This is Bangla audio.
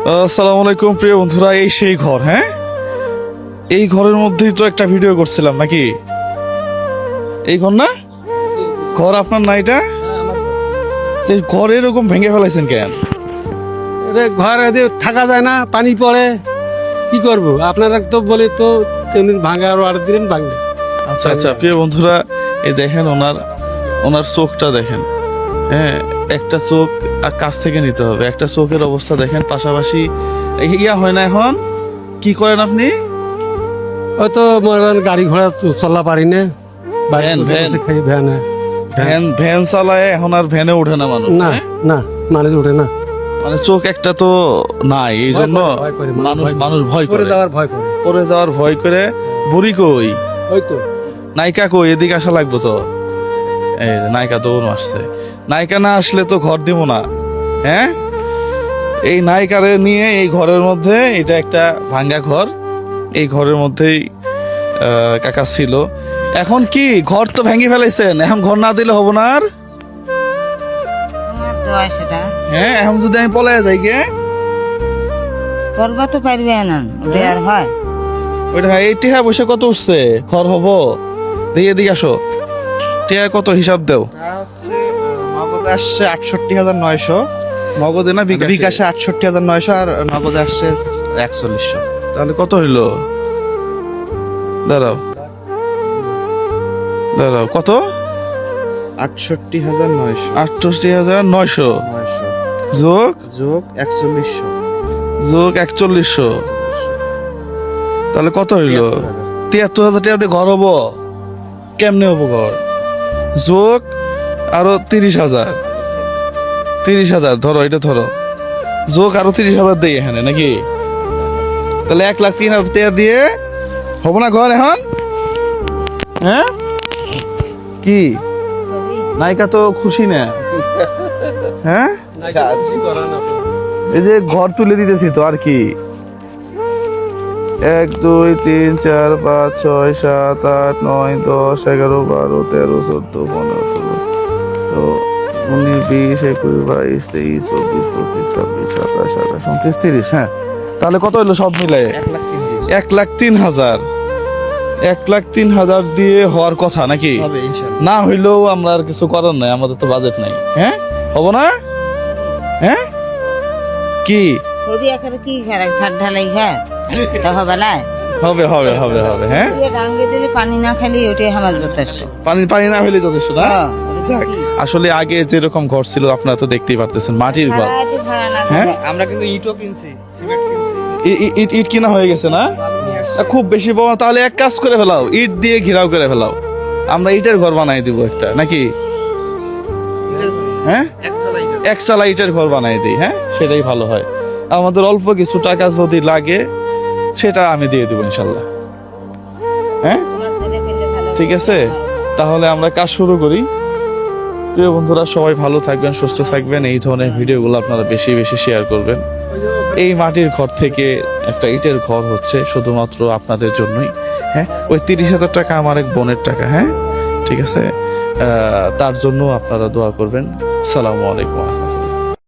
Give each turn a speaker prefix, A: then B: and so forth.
A: আসসালামু আলাইকুম প্রিয় বন্ধুরা, এই সেই ঘর। হ্যাঁ, এই ঘরের মধ্যেই তো একটা ভিডিও করছিলাম নাকি? এই ঘর না? ঘর আপনার না এটা? তো এই ঘর এরকম ভেঙে ফেলাইছেন কেন?
B: ঘর থাকা যায় না, পানি পড়ে, কি করব? আপনারা তো বলে তো তেমনি ভাঙা আর অর্ডার দিলেন ভাঙবে।
A: আচ্ছা আচ্ছা প্রিয় বন্ধুরা, এই দেখেন ওনার চোখটা দেখেন। হ্যাঁ, একটা চোখ কাছ থেকে নিতে হবে। একটা চোখের অবস্থা দেখেন, পাশাপাশি ইয়া হয় না। এখন কি করেন আপনি?
B: হয়তো মনে করেন গাড়ি ঘোড়া তো চলা পারি না,
A: ভ্যান চালায়, এখন আর ভ্যানে ওঠে না মানুষ।
B: না
A: হ্যাঁ?
B: না, মানুষ ওঠে না,
A: মানে চোখ একটা তো নাই, এই জন্য মানুষ ভয় করে, পড়ে যাওয়ার ভয় করে। বুড়ি কই?
B: হয়তো
A: নায়িকা কই? এদিকে আসা লাগবো তো। এই যে নায়িকা দৌড় মারছে। নায়িকা না আসলে তো ঘর দিব না। হ্যাঁ, এই নায়িকারে নিয়ে এই ঘরের মধ্যে, এটা একটা ভাঙ্গা ঘর, এই ঘরের মধ্যেই কাকা ছিল। এখন কি ঘর তো ভেঙে ফেলাইছেন, এখন ঘর না দিলে হবো না আর? হ্যাঁ, এখন যদি আমি পলাইয়া যাই গে
C: করবা তো পারবে না, ওটা আর হয়?
A: ওইটা এই টিহা বসে কত উঠছে? ঘর হবো? দিয়ে দিকে আসো, টিহা কত হিসাব দেও।
D: নগদে আসছে ৬৮,৯০০,
A: নগদে না
D: বিকাশে ৬৮,৯০০, আর নগদে আসছে ৪১,০০।
A: তাহলে কত হইলো? দাঁড়াও কত?
D: ৬৮,৯০০
A: ৬৮,৯০০ যোগ
D: যোগ ৪১,০০
A: যোগ ৪১,০০। তাহলে কত হইলো? ৭৩,০০০ টাকা দিয়ে ঘর হবো? কেমনে হবো ঘর? যোগ আরো ৩০,০০০ ধরো, এটা ধরো, যোগ আরো ৩০,০০০ দেই এখানে নাকি? তাহলে ১,০৩,০০০ টাকা দিয়ে হবো না ঘর এখন? হ্যাঁ, কি নায়িকা তো খুশি না? হ্যাঁ, এই যে ঘর তুলে দিতেছি তো, আর কি? ১ ২ ৩ ৪ ৫ ৬ ৭ ৮ ৯ ১০ ১১ ১২ ১৩ ১৪ ১৫ ১৬ তো ১৯ ২০ ২১ ২২ ২৩ ২৪ ২৫ ২৬ ২৭ ২৮ ২৯ ৩০। হ্যাঁ, তাহলে কত হলো সব মিলে? ১,০৩,০০০। ১,০৩,০০০ দিয়ে হওয়ার কথা নাকি? না হইলেও আমরা আর কিছু করার নাই, আমাদের তো বাজেট নাই। হ্যাঁ, হবো না? হ্যাঁ, কি
C: ছবি আকারে কি খারাপ ছাদ ঢালাই ঘর তা হবে না?
A: হবে হবে হবে হবে। হ্যাঁ,
C: ডাঙ্গে দিলে পানি না খালি ওটাই আমার যথেষ্ট।
A: পানি না হইলে যথেষ্ট না?
C: হ্যাঁ,
A: যাক, আসলে আগে যেরকম ঘর ছিল আপনারা তো দেখতেই পারতেছেন, মাটির ঘর।
C: ভাড়া না
A: হ্যাঁ,
D: আমরা কিন্তু ইটও কিনছি, সিমেন্ট কিনছি।
A: ইট কিনা হয়ে গেছে না? খুব বেশি বড়, তাহলে এক কাজ করে ফেলাও, ইট দিয়ে ঘেরাও করে ফেলাও, আমরা ইটের ঘর বানাই দিব একটা নাকি? হ্যাঁ, একচালা ইটের ঘর বানাই দিই। হ্যাঁ, সেটাই ভালো হয়। আমাদের অল্প কিছু টাকা যদি লাগে সেটা আমি দিয়ে দেবো ইনশাল্লাহ। হ্যাঁ, ঠিক আছে, তাহলে আমরা কাজ শুরু করি। প্রিয় বন্ধুরা, সবাই ভালো থাকবেন, সুস্থ থাকবেন। এই ধরনের ভিডিওগুলো আপনারা বেশি বেশি শেয়ার করবেন। এই মাটির ঘর থেকে একটা ইটের ঘর হচ্ছে শুধুমাত্র আপনাদের জন্যই। হ্যাঁ, ওই ৩০,০০০ টাকা আমার এক বোনের টাকা। হ্যাঁ, ঠিক আছে, তার জন্য আপনারা দোয়া করবেন। আসসালামু আলাইকুম।